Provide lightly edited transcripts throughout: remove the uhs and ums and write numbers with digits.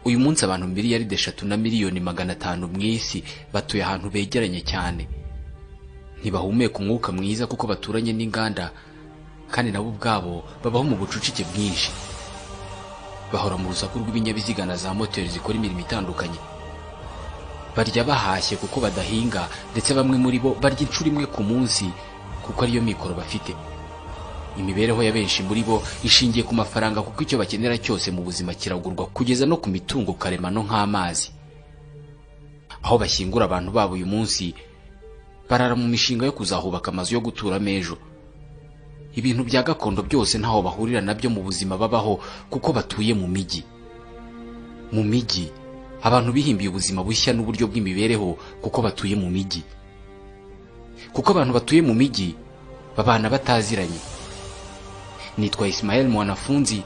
Uyu munsi abantu miliyari 3 na miliyoni 500 mu isi batuye ahantu begeranye cyane. Ntibahumeka umwuka mwiza kuko baturanye n'inganda, kandi nabo ubwabo babaho mu bucucike bwinshi. Bahora mu rusaku rw'ibinyabiziga na za moteri zikora imirimo itandukanye. Barya bahashye kuko badahinga, ndetse bamwe muri bo barya inshuro imwe ku munsi kuko ariyo mikoro bafite. Imibereho ya benshi muri bo ishingiye ku mafaranga kuko icyo bakenera cyose mu buzima kiragurwa, kugeza no ku mitungo karemano nk'amazi. Aho bashyingura abantu babo uyu munsi, barara mu mishinga yo kuzahubaka amazu yo guturamo ejo. Ibintu bya gakondo byose ntaho bahurira nabyo mu buzima babaho kuko batuye mu migi. Mu migi abantu bihimbiye ubuzima bushya n'uburyo bw'imibereho kuko batuye mu migi. Kuko abantu batuye mu migi babana bataziranye. Nitwa Ismael Mwanafunzi.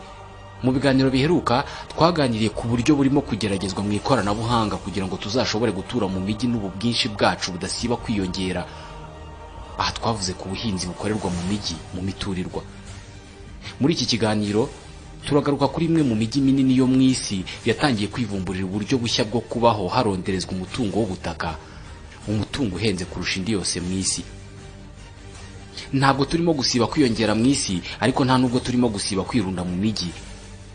Mu biganiro biheruka twaganiriye ku buryo burimo kugeragezwa mu ikoranabuhanga kugira ngo tuzashobore gutura mu migi n'ubu bwinshi bwacu budasiba kwiyongera. Aha twavuze ku buhinzi bukorerwa mu migi, mu miturirwa. Muri iki kiganiro turagaruka kuri imwe mu migi minini yo mu isi yatangiye kwivumburira uburyo bushya bwo kubaho haronderezwa umutungo w'ubutaka, umutungo uhenze kurusha indi yose mu isi. Ntabwo turimo gusiba kwiyongera mu isi, ariko nta nubwo turimo gusiba kwirunda mu migi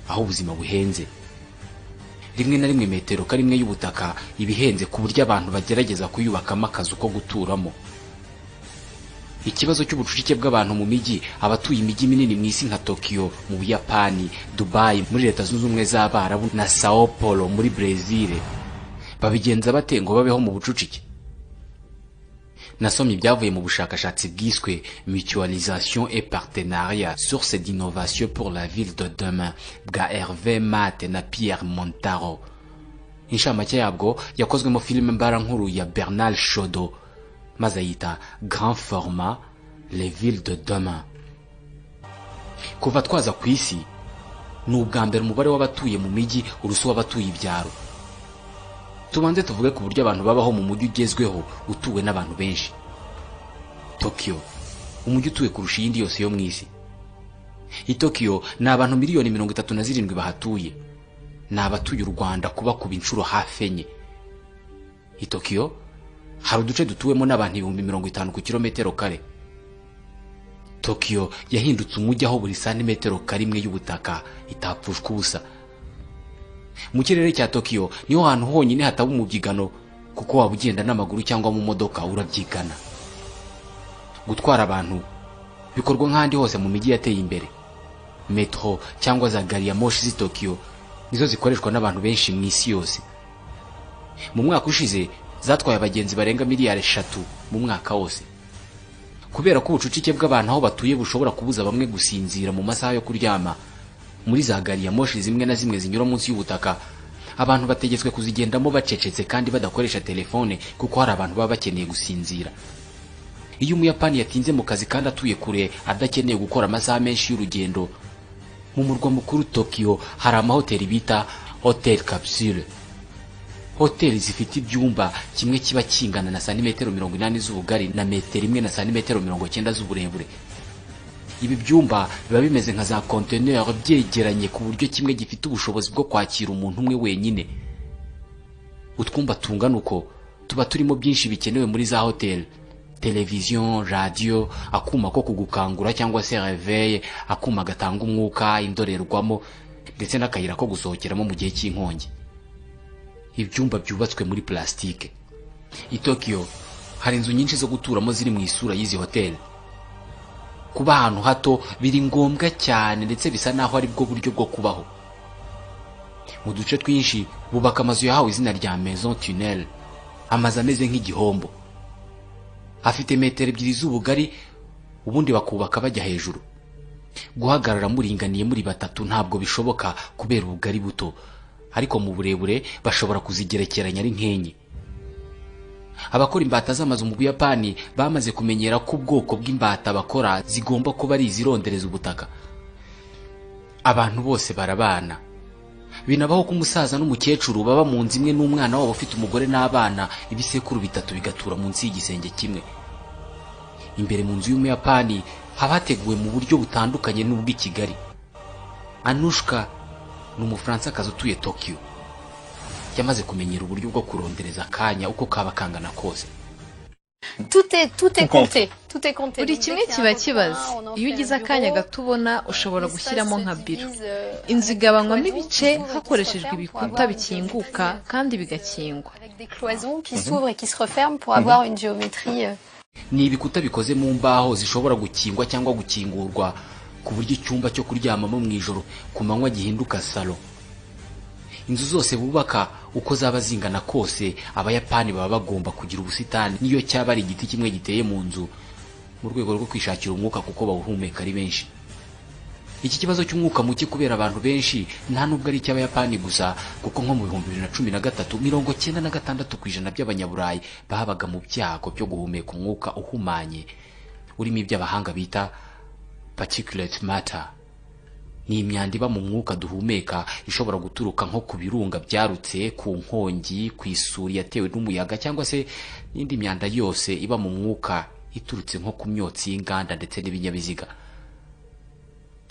aho ubuzima buhenze. Rimwe na rimwe metero karimwe y'ubutaka ibihenze ku buryo abantu bagerageza kuyubakamo akazu ko guturamo. Ikibazo cy'ubucucike bw'abantu mu migi, abatuye imigi minini mu isi nka Tokyo mu Buyapani, Dubai muri Leta Zunze Ubumwe z'Abarabu na Sao Paulo muri Brazil, babigenza bate ngo babeho mu bucucike? Nasomye ibyavuye mu bushakashatsi bwiswe Mutualisation et Partenariat, source d'innovation pour la ville de demain bwa Hervé Mate na Pierre Montaro. Inshamake yabwo yakozwemo filime mbarankuru ya Bernard Chaudot, maze yita Grand Format, les villes de demain. Kuva twaza ku isi, ni ubwa mbere umubare w'abatuye mu migi urusu w'abatuye ibyaro. Tubanze tuvuge ku buryo abantu babaho mu mujyi ugezweho utuwe n'abantu benshi. Tokyo, umujyi utuwe kurusha iyindi yose yo mu isi. I Tokyo ni abantu miliyoni 37 bahatuye. Ni abatuye u Rwanda kuba kuba inshuro hafi enye. I Tokyo hari uduce dutuwemo n'abantu 50,000 ku kilometero kare. Tokyo yahindutse umujyi aho buri santimetero karimwe y'ubutaka itapfushwa ubusa. Mu kirere cya Tokyo niho hantu honyine hataba umubyigano, kuko waba ugenda n'amaguru cyangwa mu modoka urabyigana. Gutwara abantu bikorwa nk'ahandi hose mu migi yateye imbere. Metro cyangwa za gari ya moshi z'i Tokyo nizo zikoreshwa n'abantu benshi mu isi yose. Mu mwaka ushize zatwaye abagenzi barenga miliyari 3 mu mwaka wose. Kubera ko ubucucike bw'abantu aho batuye bushobora kubuza bamwe gusinzira mu masaha yo kuryama, muri za gari ya moshi zimwe na zimwe zinyura munsi y'ubutaka, abantu bategetswe kuzigendamo bacecetse kandi badakoresha telefone kuko hari abantu baba bakeneye gusinzira. Iyo Umuyapani yatinze mu kazi kandi atuye kure adakeneye gukora amasaha menshi y'urugendo, mu murwa mukuru Tokyo hari amahoteli bita Hotel Capsule. Hoteli zifite ibyumba kimwe kiba kingana na santimetero 80 z'ubugari na metero 1 na santimetero 90 z'uburebure. Ibi byumba biba bimeze nka za conteneur byegeranye ku buryo kimwe gifite ubushobozi bwo kwakira umuntu umwe wenyine. Utwumba tungana uko tuba turimo byinshi bikenewe muri za hotel: televiziyo, radio, akuma ko kugukangura cyangwa se réveil, akuma gatanga umwuka, indorerwamo, ndetse n'akayira ko gusohokeramo mu gihe cy'inkongi. Ibyumba byubatswe muri plastike. I Tokyo hari inzu nyinshi zo guturamo ziri mu isura y'izi hotel. Kuba ahantu hato biri ngombwa cyane, ndetse bisa naho ari bwo buryo bwo kubaho. Mu duce twinshi bubaka amazu yahawe izina rya Maison Tunnel, amazu ameze nk'igihombo. Afite metero 2 z'ubugari, ubundi bakubaka bajya hejuru. Guhagarara muringaniye muri batatu ntabwo bishoboka kubera ubugari buto, ariko mu burebure bashobora kuzigerekeranya ari nkenye. Abakora imbata z'amazu mu Buyapani bamaze kumenyera ko ubwoko bw'imbata bakora zigomba kuba ari izirondereza ubutaka. Abantu bose barabana. Binabaho ko umusaza n'umukecuru baba mu nzu imwe n'umwana wabo ufite umugore n'abana, ibisekuru bitatu bigatura munsi y'igisenge kimwe. Imbere mu nzu y'Umuyapani haba hateguwe mu buryo butandukanye n'ubw'i Kigali. Anushka ni Umufransakazi utuye Tokyo. yamaze kumenyera uburyo bwo kurondereza akanya uko kaba kangana kose. Tout est compté. Tout est compté. buri kimwe kiba kibaze. Iyo ugize akanya gato ubona ushobora gushyiramo nka biro. Inzu igabanywamo ibice hakoreshejwe ibikuta bikinguka kandi bigakingwa. Avec des cloisons qui s'ouvrent et qui se referment pour avoir une géométrie. Ni ibikuta bikoze mu mbaho zishobora gukingwa cyangwa gukingurwa ku buryo icyumba cyo kuryamamo mu ijoro ku manywa gihinduka salo. Inzu zose bubaka uko zaba zingana kose, abayapani baba bagomba kugira ubusitani niyo cyaba ari igiti kimwe giteye mu nzu, mu rwego rwo kwishakira umwuka kuko bawuhumeka ari benshi. Iki kibazo cy'umwuka muke kubera abantu benshi nta nubwo ari icy'abayapani gusa, kuko nko mu 2013 96% by'abanyaburayi babaga mu byago byo guhumeka umwuka uhumanye urimo iby'abahanga bita particulate matter. Ni imyanda iba mu mwuka duhumeka ishobora guturuka nko ku birunga byarutse, ku nkongi, ku isuri yatewe n'umuyaga, cyangwa se n'indi myanda yose iba mu mwuka iturutse nko ku myotsi y'inganda ndetse n'ibinyabiziga.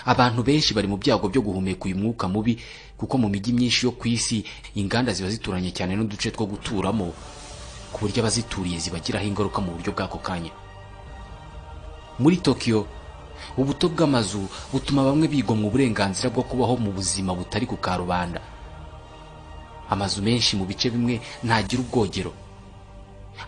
Abantu benshi bari mu byago byo guhumeka uyu mwuka mubi kuko mu mijyi myinshi yo ku isi inganda ziba zituranye cyane n'uduce two guturamo, ku buryo abazituriye zibagiraho ingaruka mu buryo bw'ako kanya. Muri Tokyo, ubuto bw'amazu butuma bamwe bigomwa uburenganzira bwo kubaho mu buzima butari ku karubanda. Amazu menshi mu bice bimwe ntagira ubwogero,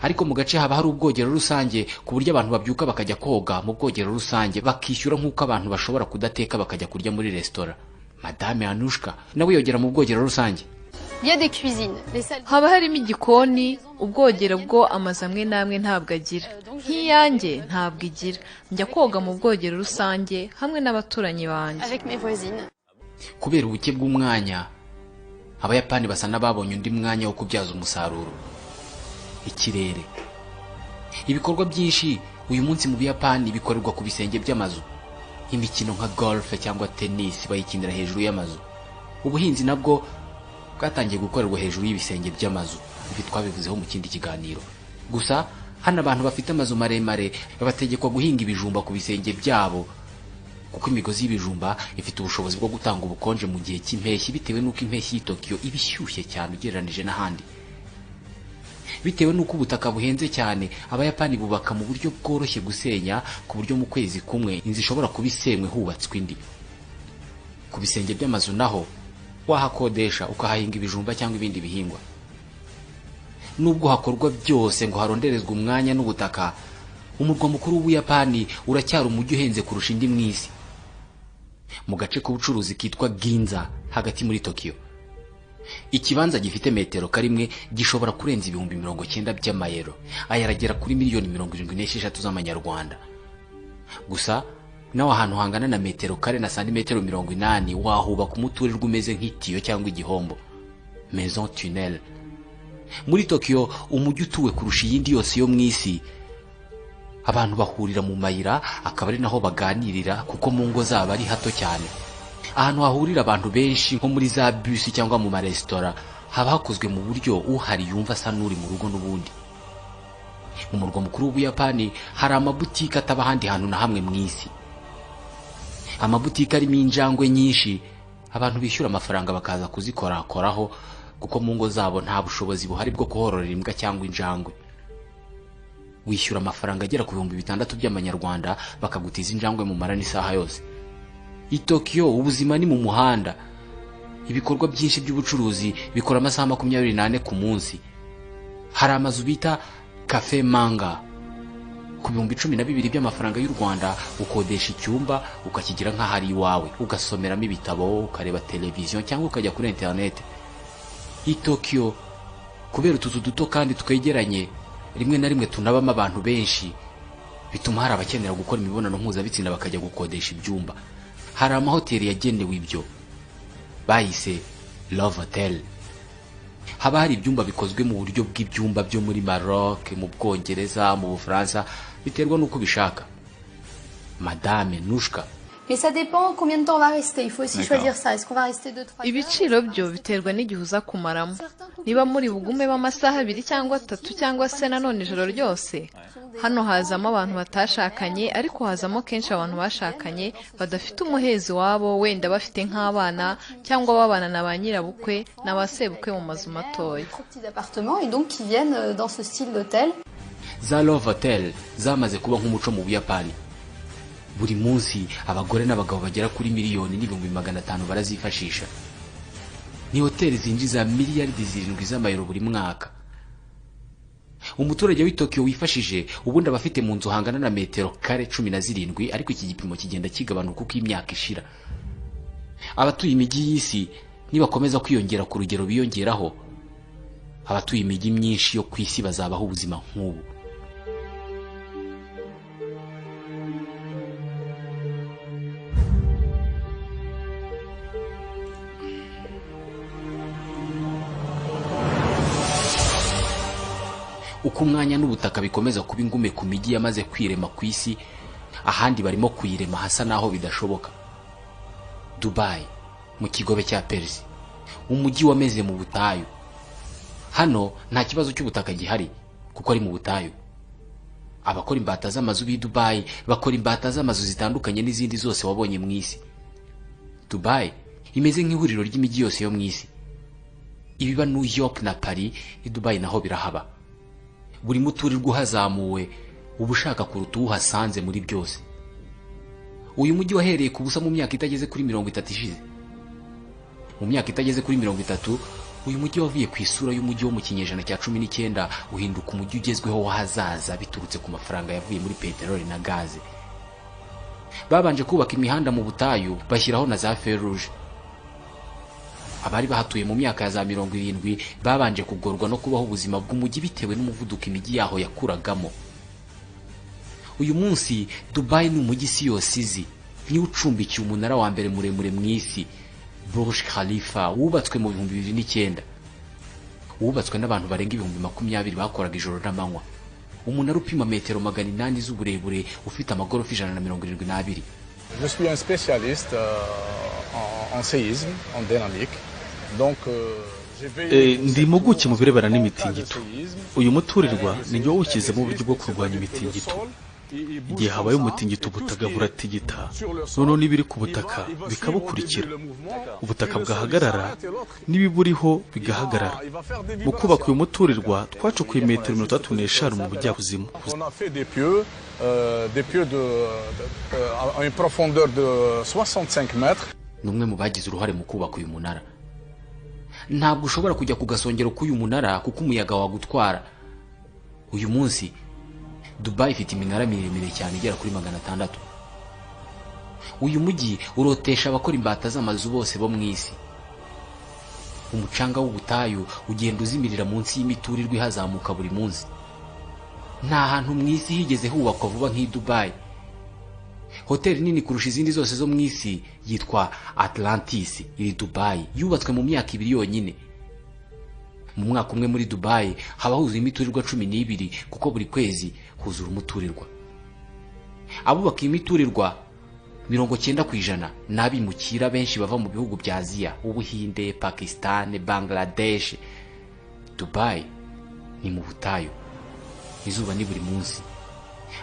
ariko mu gace haba hari ubwogero rusange ku buryo abantu babyuka bakajya koga mu bwogero rusange bakishyura nk'uko abantu bashobora kudateka bakajya kurya muri resitora. Madame Anushka nawe yogera mu bwogero rusange. Il y a des cuisines. Haba harimo igikoni, ubwogero bwo amazu amwe n'amwe ntabwo agira. Nk'iyanjye ntabwo igira. Njya koga mu bwogero rusange hamwe n'abaturanyi banjye. Avec mes voisines. Kubera ubuke bw'umwanya, abayapani basa n'ababonye undi mwanya wo kubyaza umusaruro. Ikirere. Ibikorwa byinshi uyu munsi mu Buyapani bikorerwa ku bisenge by'amazu. Imikino nka golf cyangwa tennis bayikinira hejuru y'amazu. Ubuhinzi nabwo bwatangiye gukorerwa hejuru y'ibisenge by'amazu. Ibi twabivuzeho mu kindi kiganiro. Gusa hano abantu bafite amazu maremare babategekwa guhinga ibijumba ku bisenge byabo, kuko imigozi y'ibijumba ifite ubushobozi bwo gutanga ubukonje mu gihe cy'impeshyi, bitewe n'uko impeshyi y'i Tokyo iba ishyushye cyane ugereranije n'ahandi. Bitewe n'uko ubutaka buhenze cyane, abayapani bubaka mu buryo bworoshye gusenya, ku buryo mu kwezi kumwe inzu ishobora kuba isenywe hubatswe indi. Ku bisenge by'amazu naho wahakodesha ukahahinga ibijumba cyangwa ibindi bihingwa. Nubwo hakorwa byose ngo haronderezwe umwanya n'ubutaka, umurwa mukuru w'Ubuyapani uracyari umujyi uhenze kurusha indi mw'isi. Mu gace k'ubucuruzi kitwa Ginza hagati muri Tokyo, ikibanza gifite metero karimwe gishobora kurenza 90,000 by'amayero, ayaragera kuri miliyoni 76 z'amanyarwanda. Gusa naho ahantu hangana na metero kare na santimetero 80 wahubaka umuturirwa umeze nk'itiyo cyangwa igihombo, maison tunnel. Muri Tokyo, umujyi utuwe kurusha iyindi yose yo mw'isi, abantu bahurira mu mayira, akaba ari naho baganirira kuko mu ngo zabo ari hato cyane. Ahantu hahurira abantu benshi nko muri za bus cyangwa mu maresitora haba hakozwe mu buryo uhari yumva asa n'uri mu rugo n'ubundi. Mu murwa mukuru w'Ubuyapani hari amabutike ataba ahandi hantu na hamwe mw'isi. Amabutike arimo injangwe nyinshi, abantu bishyura amafaranga bakaza kuzikorakoraho kuko mu ngo zabo nta bushobozi buhari bwo kuhororera imbwa cyangwa injangwe. Wishyura amafaranga agera ku 6,000 by'amanyarwanda bakagutiza injangwe mu mara n'isaha yose. I Tokyo ubuzima ni mu muhanda. Ibikorwa byinshi by'ubucuruzi bikora amasaha 24 ku munsi. Hari amazu bita Cafe Manga. Ku 12,000 by'amafaranga y'u Rwanda ukodesha icyumba ukakigira nk'ahari iwawe, ugasomeramo ibitabo, ukareba televiziyo cyangwa ukajya kuri internet. I Tokyo kubera utuzu duto kandi twegeranye, rimwe na rimwe tunabamo abantu benshi, bituma hari abakenera gukora imibonano mpuzabitsina bakajya gukodesha ibyumba. Hari amahoteli yagenewe ibyo bayise Love Hotel. Haba hari ibyumba bikozwe mu buryo bw'ibyumba byo muri Maroc, mu Bwongereza, mu Bufaransa, biterwa n'uko bishaka. Madame Nushka Mais ça dépend combien de temps on va rester. Il faut aussi choisir ça. Est-ce qu'on va rester 2-3 heures? ibiciro byo biterwa n'igihe uza kumaramo niba muri bugumemo amasaha 2 cyangwa 3 cyangwa se nanone ijoro ryose hano hazamo abantu batashakanye ariko hazamo kenshi abantu bashakanye badafite umuhezi wabo wenda bafite nk'abana cyangwa babana na ba nyirabukwe n'abasebukwe mu mazu matoya Petits appartements et donc qui viennent dans ce style d'hôtel. za love hotel zamaze kuba nk'umuco mu Buyapani. Buri munsi abagore n'abagabo bagera kuri miliyoni n'ibihumbi 500 barazifashisha. Ni hoteli zinjiza miliyaridi 7 z'amayero buri mwaka. Umuturage w'i Tokyo wifashije ubundi abafite mu nzu hangana na metero kare 17 ariko iki gipimo kigenda kigabanuka uko imyaka ishira. Abatuye imijyi y'isi nibakomeza kwiyongera ku rugero biyongeraho, abatuye imijyi myinshi yo kwisi bazabaho ubuzima nk'ubu. Uko umwanya n'ubutaka bikomeza kuba ingume ku mijyi yamaze kwirema ku isi, ahandi barimo kuyirema hasa naho bidashoboka. Dubai mu kigobe cya Persi, umujyi wameze mu butayu. Hano nta kibazo cy'ubutaka gihari kuko ari mu butayu. Abakora imbata z'amazu b'i Dubai bakora imbata z'amazu zitandukanye n'izindi zose wabonye mu isi. Dubai imeze nk'ihuriro ry'imijyi yose yo mu isi. Ibiba New York na Paris, i Dubai naho birahaba. Buri muturirwa uhazamuwe uba ushaka kuruta uhasanze muri byose. Uyu mujyi wahereye ku busa mu myaka itageze kuri 30 ishize. Mu myaka itageze kuri 30 uyu mujyi wavuye ku isura y'umujyi wo mu kinyejana cya 19 uhinduka umujyi ugezweho w'ahazaza biturutse ku mafaranga yavuye muri peteroli na gaze. Babanje kubaka imihanda mu butayu bashyiraho na za feruje. Abari bahatuye mu myaka ya za 70 babanje kugorwa no kubaho ubuzima bw'umujyi bitewe n'umuvuduko imijyi yaho yakuragamo. Uyu munsi Dubai ni umujyi isi yose izi, ni ucumbikiye umunara wa mbere muremure mu isi, Burj Khalifa, wubatswe mu 2009. Wubatswe n'abantu barenga 20,000 bakoraga ijoro n'amanywa. Umunara upima metero 800 z'uburebure ufite amagorofa 172. Je suis un spécialiste en séisme, en dynamique. Donc ndi impuguke mu birebana n'imitingito. Uyu muturirwa ni niwo wushyizemo uburyo bwo kurwanya imitingito. Igihe habaye umutingito ubutaka buratigita, noneho n'ibiri ku butaka bikabukurikira. Ubutaka bwahagarara n'ibiburiho bigahagarara. Mu kubaka uyu muturirwa twacukuye metero 35 mu bujyakuzimu. On a fait des pieux à une profondeur de 65 mètres. Numwe mu bagize uruhare mu kubaka uyu munara. Ntabwo ushobora kujya ku gasongero k'uyu munara kuko umuyaga wagutwara. Uyu munsi Dubai ifite iminara miremire cyane igera kuri 600. Uyu mujyi urotesha abakora imbata z'amazu bose bo mu isi. Umucanga w'ubutayu ugenda uzimirira munsi y'imiturirwa ihazamuka buri munsi. Nta hantu mu isi higeze hubakwa vuba nk'i Dubai. Hoteli nini kurusha izindi zose zo mu isi yitwa Atlantis iri Dubai, yubatswe mu myaka 2 yonyine. Mu mwaka umwe muri Dubai haba huzuye imiturirwa 12 kuko buri kwezi huzura umuturirwa. Abubaka imiturirwa 90% n'abimukira benshi bava mu bihugu bya Aziya, Ubuhinde, Pakistan, Bangladesh. Dubai ni mu butayu, izuba ni buri munsi.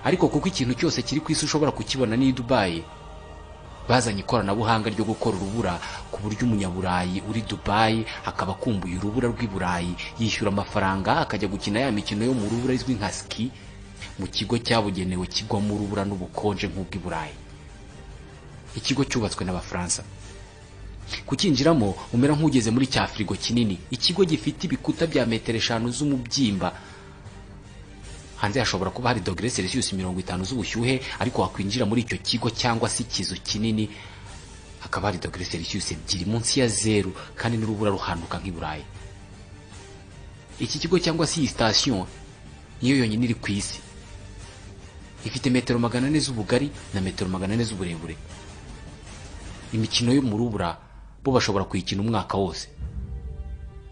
Ariko kuko ikintu cyose kiri ku isi ushobora kukibona ni Dubai, bazanye ikoranabuhanga ryo gukora urubura ku buryo umunyaburayi uri Dubai akaba kumbuye urubura rw'iburayi yishyura amafaranga akajya gukina ya mikino yo mu rubura izwi nka ski mu kigo cyabugenewe kigwamo urubura n'ubukonje nk'ubw'iburayi. Ikigo cyubatswe n'Abafaransa. Kukinjiramo umera nk'ugeze muri cya frigo kinini. Ikigo gifite ibikuta bya metero 5 z'umubyimba. Hanze hashobora kuba hari dogere Celsius 50 z'ubushyuhe, ariko wakwinjira muri icyo kigo cyangwa se ikizu kinini hakaba hari dogere Celsius 2 munsi ya 0 kandi n'urubura ruhanduka nk'iburayi. Iki kigo cyangwa se iyi station niyo yonyine iri ku isi. Ifite metero 400 z'ubugari na metero 400 z'uburebure. Imikino yo mu rubura bo bashobora kuyikina umwaka wose.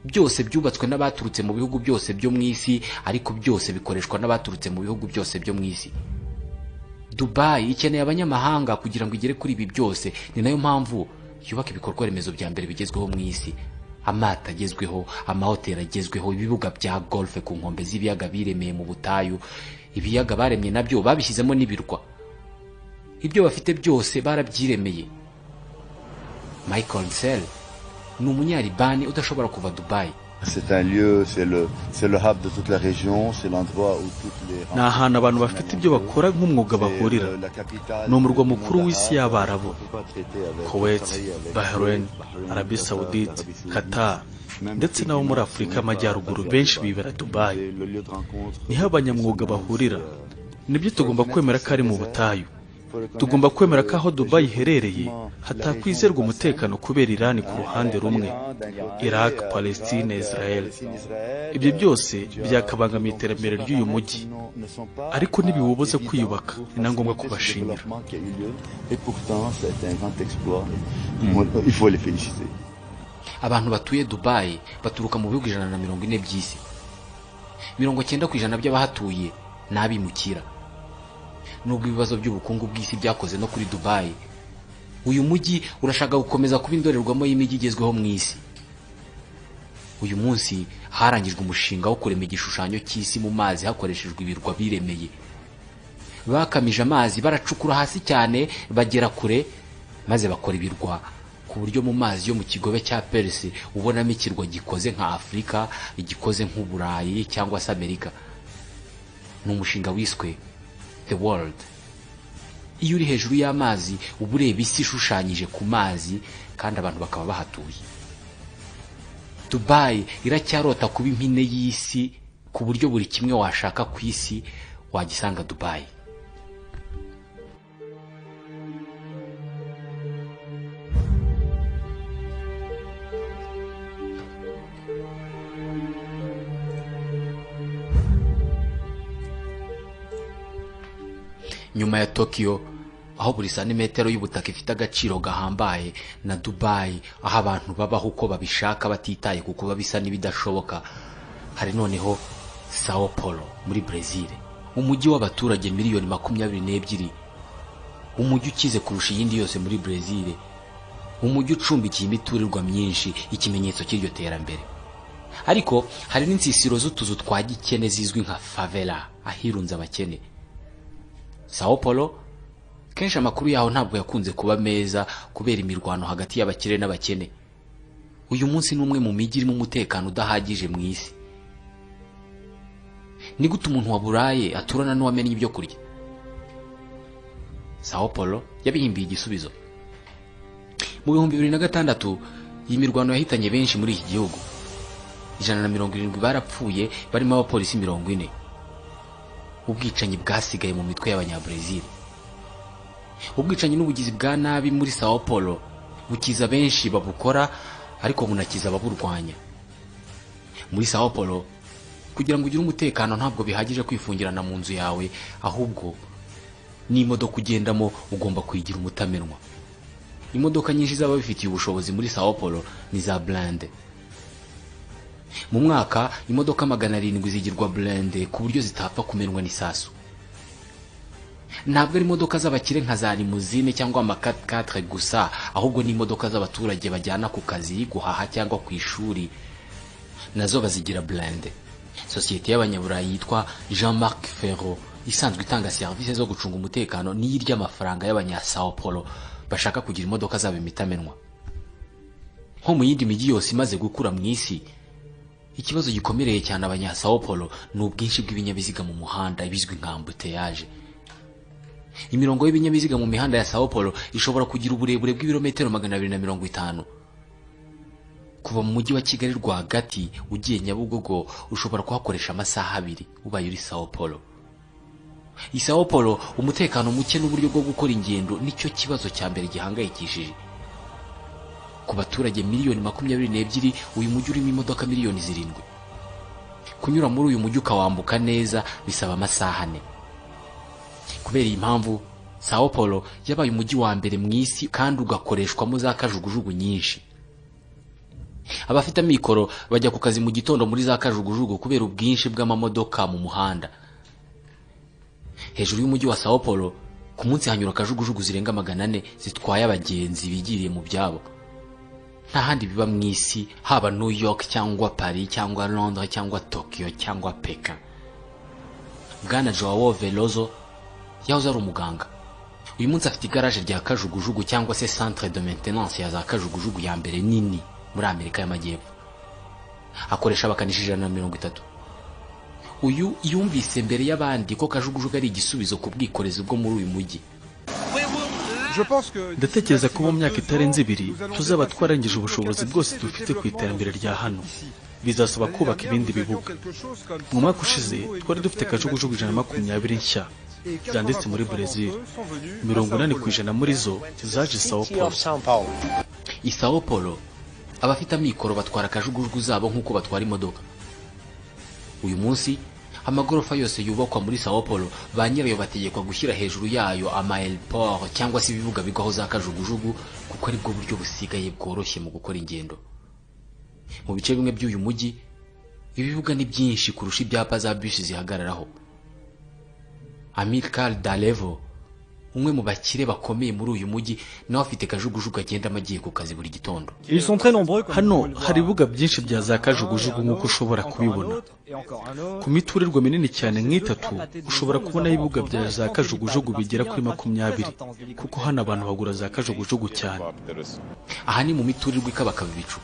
Byose byubatswe n'abaturutse mu bihugu byose byo mu isi, ariko byose bikoreshwa n'abaturutse mu bihugu byose byo mu isi. Dubai ikeneye abanyamahanga kugira ngo igere kuri ibi byose. Ni nayo mpamvu yubaka ibikorwa remezo bya mbere bigezweho mu isi, amato agezweho, amahoteli agezweho, ibibuga bya golf ku nkombe z'ibiyaga biremeye mu butayu. Ibiyaga baremye nabyo babishyizemo n'ibirwa. Ibyo bafite byose barabyiremeye. Michael Nsel ni umunyaribani udashobora kuva Dubai. C'est un lieu, c'est le hub de toute la région, c'est l'endroit où toutes les... ni ahantu abantu bafite ibyo bakora nk'umwuga bahurira. Ni umurwa mukuru w'isi y'Abarabu, Kuwait, Bahrain, Arabie Saoudite, Qatar, ndetse n'abo muri Afurika y'Amajyaruguru benshi bibera Dubai. Niho abanyamwuga bahurira. Nibyo tugomba kwemera ko ari mu butayu. Tugomba kwemera ko aho Dubai iherereye hatakwizerwa umutekano kubera Iran ku ruhande rumwe, Iraq, Palestine, Israel. Ibyo byose byakabangamiye iterambere ry'uyu mujyi, ariko ntibiwubuze kwiyubaka. Ni na ngombwa kubashimira. Abantu batuye Dubai baturuka mu bihugu 140 by'isi. 90% by'abahatuye ni abimukira. Nubwo ibibazo by'ubukungu bw'isi byakoze no kuri Dubai, uyu mujyi urashaka gukomeza kuba indorerwamo y'imijyi igezweho mu isi. Uyu munsi harangijwe umushinga wo kurema igishushanyo cy'isi mu mazi hakoreshejwe ibirwa biremeye. Bakamije amazi, baracukura hasi cyane, bagera kure, maze bakora ibirwa ku buryo mu mazi yo mu kigobe cya Perse ubonamo ikirwa gikoze nka Afurika, igikoze nk'Uburayi cyangwa se Amerika. Ni umushinga wiswe The World. Iyo uri hejuru y'amazi uba ureba isi ishushanyije ku mazi, kandi abantu bakaba bahatuye. Dubai iracyarota kuba impine y'isi, ku buryo buri kimwe washaka ku isi wagisanga Dubai. Nyuma ya Tokyo, aho buri santimetero y'ubutaka ifite agaciro gahambaye, na Dubai aho abantu babaho uko babishaka batitaye kuko babisa n'ibidashoboka, hari noneho Sao Paulo muri Brazil, umujyi w'abaturage miliyoni 22, umujyi ukize kurusha iyindi yose muri Brazil, umujyi ucumbikiye imiturirwa myinshi, ikimenyetso cy'iryo terambere. Ariko hari n'insisiro z'utuzu twa gikene zizwi nka favela, ahirunze abakene. Sao Paulo kenshi amakuru yaho ntabwo yakunze kuba meza kubera imirwano hagati y'abakire n'abakene. Uyu munsi ni umwe mu mijyi irimo umutekano udahagije mu isi. Ni gute umuntu waburaye aturana n'uwamenye ibyo kurya? Sao Paulo yabihimbiye igisubizo. Mu 2006 iyi mirwano yahitanye benshi muri iki gihugu. 170 barapfuye, barimo abapolisi 40. Ubwicanyi bwasigaye mu mitwe y'Abanyabrazil. Ubwicanyi n'ubugizi bwa nabi muri Sao Paulo bukiza benshi babukora, ariko bunakiza ababurwanya. Muri Sao Paulo, kugira ngo ugire umutekano ntabwo bihagije kwifungirana mu nzu yawe, ahubwo n'imodoka ugendamo ugomba kuyigira umutamenwa. Imodoka nyinshi zaba bifitiye ubushobozi muri Sao Paulo ni za blende. Mu mwaka imodoka 700 zigirwa blende ku buryo zitapfa kumenwa n'isasu. Ntabwo ari imodoka z'abakire nka za limousine cyangwa ama 4x4 gusa, ahubwo ni imodoka z'abaturage bajyana ku kazi, guhaha cyangwa ku ishuri, nazo bazigira blende. Sosiyete y'Abanyaburayi yitwa Jean-Marc Ferro isanzwe itanga service zo gucunga umutekano n'iyirya amafaranga y'abanya Sao Paulo bashaka kugira imodoka zabo imitamenwa. Nko mu yindi mijyi yose imaze gukura mu isi, ikibazo gikomereye cyane abanya Sao Paulo ni ubwinshi bw'ibinyabiziga mu muhanda, ibizwi nka embouteillage. Imirongo y'ibinyabiziga mu mihanda ya Sao Paulo ishobora kugira uburebure bw'ibirometero 250. Kuva mu mujyi wa Kigali rwagati ugiye Nyabugogo ushobora kuhakoresha amasaha 2 ubaye uri Sao Paulo. I Sao Paulo umutekano muke n'uburyo bwo gukora ingendo nicyo kibazo cya mbere gihangayikishije. Ku baturage miliyoni 22, uyu mujyi urimo imodoka miliyoni 7. Kunyura muri uyu mujyi ukawambuka neza bisaba amasaha 4. Kubera iyi mpamvu Sao Paulo yabaye umujyi wa mbere mu isi kandi ugakoreshwamo za kajugujugu nyinshi. Abafite amikoro bajya ku kazi mu gitondo muri za kajugujugu kubera ubwinshi bw'amamodoka mu muhanda. Hejuru y'umujyi wa Sao Paulo ku munsi hanyura kajugujugu zirenga 400 zitwaye abagenzi bigiriye mu byabo. Nta handi biba mu isi, haba New York cyangwa Paris cyangwa Londres cyangwa Tokyo cyangwa Pekin. Bwana Joao Veloso yahoze ari umuganga. Uyu munsi afite igaraje rya kajugujugu cyangwa se centre de maintenance ya za kajugujugu ya mbere nini muri Amerika y'Amajyepfo. Akoresha abakanishi 130. Uyu yumvise mbere y'abandi ko kajugujugu ari igisubizo ku bwikorezi bwo muri uyu mujyi. Ndatekereza ko mu myaka itarenze 2 tuzaba twarengeje ubushobozi bwose dufite ku iterambere rya hano. Bizasaba kubaka ibindi bibuga. Mu mwaka ushize twari dufite kajugujugu 120 nshya zanditse muri Brazil. 80% muri zo zaje Sao Paulo. I Sao Paulo abafite amikoro batwara kajugujugu zabo nk'uko batwara imodoka. Uyu munsi amagorofa yose yubakwa muri Sao Paulo ba nyirayo bategekwa gushyira hejuru yayo ama-airport cyangwa se ibibuga bigaho za kajugujugu kuko ari bwo buryo busigaye bworoshye mu gukora ingendo. Mu bice bimwe by'uyu mujyi ibibuga ni byinshi kurusha ibyapa za bus zihagararaho. Amilcar Dalevo umwe mu bakire bakomeye muri uyu mujyi nawe afite kajugujugu agenda amagiye ku kazi buri gitondo. Hano hari ibibuga byinshi bya za kajugujugu nk'uko ushobora kubibona. Ku miturirwa minini cyane nk'itatu ushobora kubona ibibuga bya za kajugujugu bigera kuri 20 kuko hano abantu bagura za kajugujugu cyane. Aha ni mu miturirwa ikabakaba ibicu.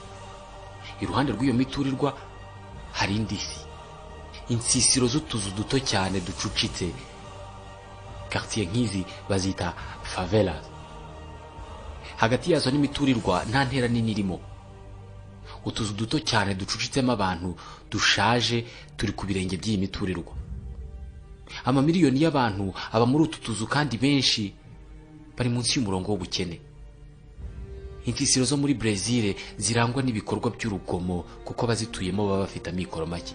Iruhande rw'iyo miturirwa hari indisi, insisiro z'utuzu duto cyane ducucitse. Quartier nk'izi bazita favelas. Hagati yazo n'imiturirwa nta ntera nini irimo. Utuzu duto cyane ducucitsemo abantu dushaje turi ku birenge by'iyi miturirwa. Amamiliyoni y'abantu aba muri utu tuzu kandi benshi bari munsi y'umurongo w'ubukene. Insisiro zo muri Brazil zirangwa n'ibikorwa by'urugomo kuko bazituyemo baba bafite amikoro make.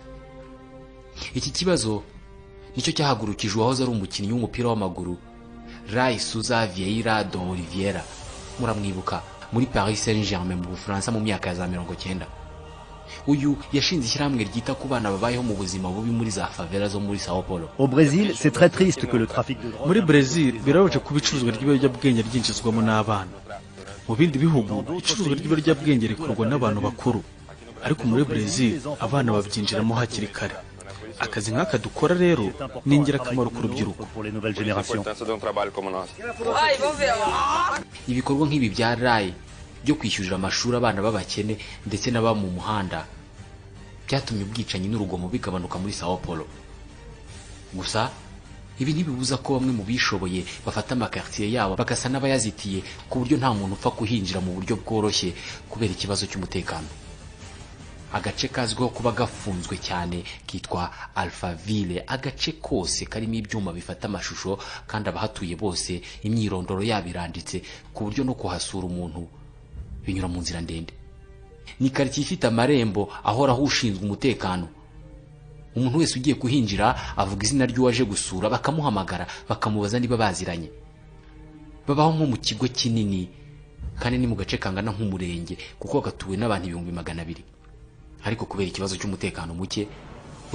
Iki kibazo nicyo cyahagurukije uwahoze ari umukinnyi w'umupira w'amaguru Ray Souza Vieira do Oliveira, muramwibuka, muri Paris Saint-Germain mu Bufaransa mu myaka ya za 90. Uyu yashinze ishyirahamwe ryita ku bana babayeho mu buzima bubi muri za favela zo muri Sao Paulo. Au Brésil, c'est très triste que le trafic de drogue. Muri Brazil birabaje kuba icuruzwa ry'ibiyobyabwenge ryinjizwamo n'abana. Mu bindi bihugu icuruzwa ry'ibiyobyabwenge rikorwa n'abantu bakuru, ariko muri Brazil abana babyinjiramo hakiri kare. Akazi nk'aka dukora rero ni ingirakamaro ku rubyiruko. Ibikorwa nk'ibi bya Ray byo kwishyurira amashuri abana b'abakene ndetse n'aba mu muhanda byatumye ubwicanyi n'urugomo bigabanuka muri Sao Paulo. Gusa ibi ntibibuza ko bamwe mu bishoboye bafata amakartier yabo bagasa n'abayazitiye ku buryo nta muntu upfa kuhinjira mu buryo bworoshye kubera ikibazo cy'umutekano. Agace kazwiho kuba gafunzwe cyane kitwa Alphaville, agace kose karimo ibyuma bifata amashusho kandi abahatuye bose imyirondoro yabo iranditse ku buryo no kuhasura umuntu binyura mu nzira ndende. Ni quartier ifite amarembo ahoraho ushinzwe umutekano. Umuntu wese ugiye kuhinjira avuga izina ry'uwaje gusura bakamuhamagara bakamubaza niba baziranye. Babaho nko mu kigo kinini kandi ni mu gace kangana nk'umurenge kuko gatuwe n'abantu 200,000. Ariko kubera ikibazo cy'umutekano muke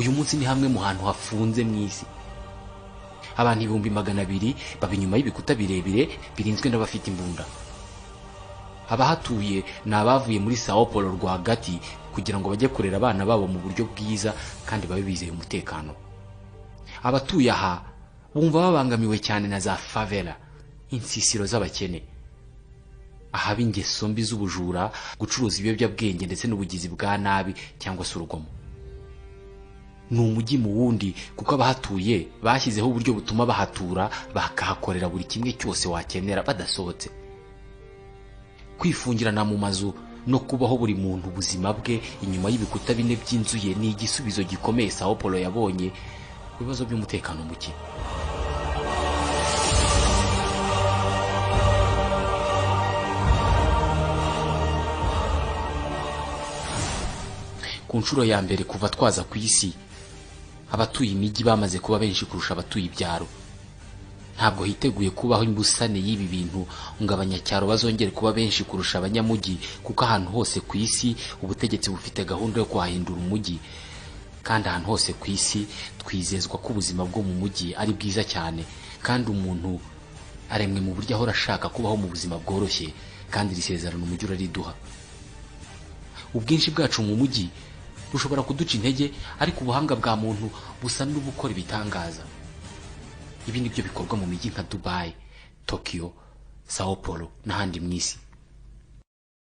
uyu munsi ni hamwe mu hantu hafunze mu isi. Abantu 200,000 baba inyuma y'ibikuta birebire birinzwe n'abafite imbunda. Abahatuye ni abavuye muri Sao Paulo rwagati kugira ngo bajye kurera abana babo mu buryo bwiza kandi babe bizeye umutekano. Abatuye aha bumva babangamiwe cyane na za favela, insisiro z'abakene. Aha b'ingeso mbi z'ubujura, gucuruza ibiyobyabwenge ndetse n'ubugizi bwa nabi cyangwa se urugomo. Ni umujyi mu wundi kuko abahatuye bashyizeho uburyo butuma bahatura bakahakorera buri kimwe cyose wakenera badasohotse. Kwifungirana mu mazu no kubaho buri muntu ubuzima bwe inyuma y'ibikuta bine by'inzu ye ni igisubizo gikomeye Sao Paulo yabonye ku bibazo by'umutekano muke. Ku nshuro ya mbere kuva twaza ku isi abatuye imijyi bamaze kuba benshi kurusha abatuye ibyaro. Ntabwo hiteguye kubaho imbusane y'ibi bintu ngo abanyacyaro bazongere kuba benshi kurusha abanyamujyi kuko ahantu hose ku isi ubutegetsi bufite gahunda yo kuhahindura umujyi, kandi ahantu hose ku isi twizezwa ko ubuzima bwo mu mujyi ari bwiza cyane kandi umuntu aremwe mu buryo ahora ashaka kubaho mu buzima bworoshye kandi risezerano umujyi urariduha. Ubwinshi bwacu mu mujyi bushobora kuduca intege, ariko ubuhanga bwa muntu busa n'ubukora ibitangaza. Ibi nibyo bikorwa mu mijyi nka Dubai, Tokyo, Sao Paulo n'ahandi mu isi.